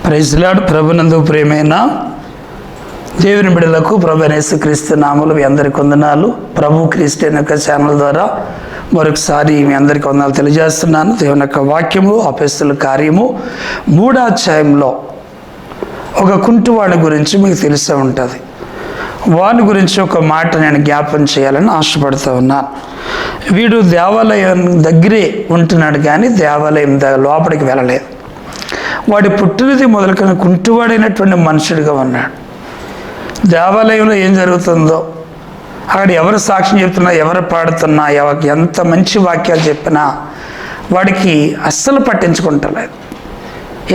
Praise lord. ప్రభునందు ప్రియమైన దేవుని బిడ్డలకు ప్రభు యేసుక్రీస్తు నామములో మీ అందరికి వందనాలు. ప్రభు క్రిస్టియన్ యొక్క ఛానల్ ద్వారా మరొకసారి మీ అందరికి వందనాలు తెలియజేస్తున్నాను. దేవుని యొక్క వాక్యము అపోస్తలుల కార్యము 3వ అధ్యాయంలో ఒక కుంటివాడి గురించి మీకు తెలిసే ఉంటుంది. వాని గురించి ఒక మాట నేను జ్ఞాపం చేయాలని ఆశపడుతూ ఉన్నాను. వీడు దేవాలయం దగ్గరే ఉంటున్నాడు, కానీ దేవాలయం లోపలికి వెళ్ళలేదు. వాడి పుట్టినది మొదలుకొని కుంటివాడైనటువంటి మనుషుడిగా ఉన్నాడు. దేవాలయంలో ఏం జరుగుతుందో, అక్కడ ఎవరు సాక్ష్యం చెప్తున్నా, ఎవరు పాడుతున్నా, ఎవరికి ఎంత మంచి వాక్యాలు చెప్పినా వాడికి అస్సలు పట్టించుకుంటలేదు.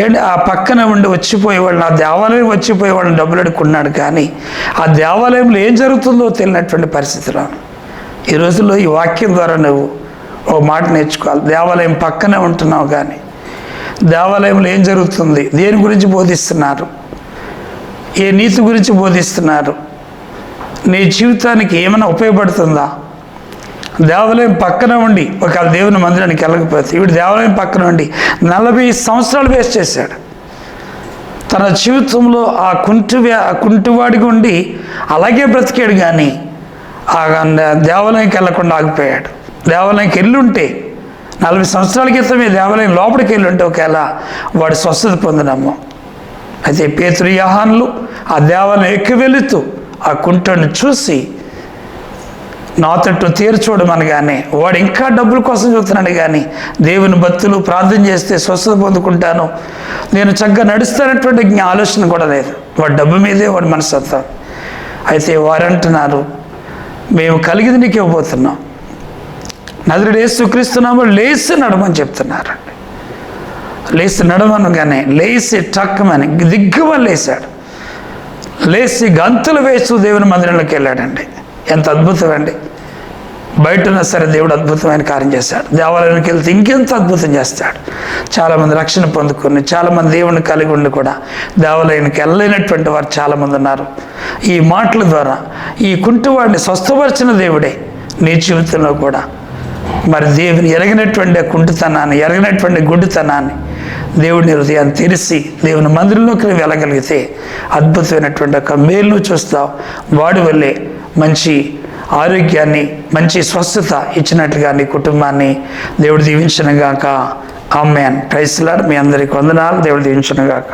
ఏంటి ఆ పక్కన ఉండి వచ్చిపోయేవాళ్ళు, ఆ దేవాలయం వచ్చిపోయేవాళ్ళని డబ్బులు అడుక్కున్నాడు, కానీ ఆ దేవాలయంలో ఏం జరుగుతుందో తెలియనటువంటి పరిస్థితిలో ఈ రోజుల్లో ఈ వాక్యం ద్వారా నువ్వు ఓ మాట నేర్చుకోవాలి. దేవాలయం పక్కనే ఉంటున్నావు, కానీ దేవాలయంలో ఏం జరుగుతుంది, దేని గురించి బోధిస్తున్నారు, ఏ నీతి గురించి బోధిస్తున్నారు, నీ జీవితానికి ఏమైనా ఉపయోగపడుతుందా? దేవాలయం పక్కన ఉండి ఒక దేవుని మందిరానికి వెళ్ళకపోతే, వీడు దేవాలయం పక్కన ఉండి 40 సంవత్సరాలు వేస్ట్ చేశాడు. తన జీవితంలో ఆ కుంటివాడిగా ఉండి అలాగే బ్రతికాడు, కానీ ఆ దేవాలయంకి వెళ్ళకుండా ఆగిపోయాడు. దేవాలయంకి వెళ్ళుంటే 40 సంవత్సరాల క్రితమే దేవాలయం లోపలికి వెళ్ళుంటే ఒకవేళ వాడు స్వస్థత పొందినమ్మో. అయితే పేతురు యోహానులు ఆ దేవాలయం ఎక్కి వెళుతూ ఆ కుంటను చూసి నా తట్టు తీర్చోడమనగానే వాడు ఇంకా డబ్బుల కోసం చూస్తున్నాడు, కానీ దేవుని భక్తులు ప్రార్థన చేస్తే స్వస్థత పొందుకుంటాను, నేను చక్కగా నడుస్తానటువంటి ఆలోచన కూడా లేదు. వాడు డబ్బు మీదే వాడు మనస్తత్వం. అయితే వారు అంటున్నారు, మేము కలిగింది నీకు ఇవ్వబోతున్నాం, నజరేయుడు యేసుక్రీస్తు నామములో లేచి నడమని చెప్తున్నారండి. లేచి నడవనగానే లేచి టక్కమని దిగ్గుమని లేచాడు. లేచి గంతులు వేస్తూ దేవుని మందిరంలోకి వెళ్ళాడండి. ఎంత అద్భుతం అండి! బయటన్నా సరే దేవుడు అద్భుతమైన కార్యం చేశాడు. దేవాలయానికి వెళ్తే ఇంకెంత అద్భుతం చేస్తాడు. చాలామంది రక్షణ పొందుకొని, చాలామంది దేవుని కలిగి ఉండి కూడా దేవాలయానికి వెళ్ళలేనటువంటి వారు చాలామంది ఉన్నారు. ఈ మాటల ద్వారా ఈ కుంటివాడిని స్వస్థపరిచిన దేవుడే నీ జీవితంలో కూడా మరి దేవుని ఎరగినటువంటి కుంటితనాన్ని, ఎరగినటువంటి గుడ్డితనాన్ని దేవుడిని హృదయాన్ని తెరిచి దేవుని మందిరంలోకి వెళ్ళగలిగితే అద్భుతమైనటువంటి ఒక మేలును చూస్తావు. వాడి వల్లే మంచి ఆరోగ్యాన్ని, మంచి స్వస్థత ఇచ్చినట్టుగా నీ కుటుంబాన్ని దేవుడు దీవించును గాక. ఆమేన్. Praise lord. మీ అందరికీ వందనాలు. దేవుడు దీవించును గాక.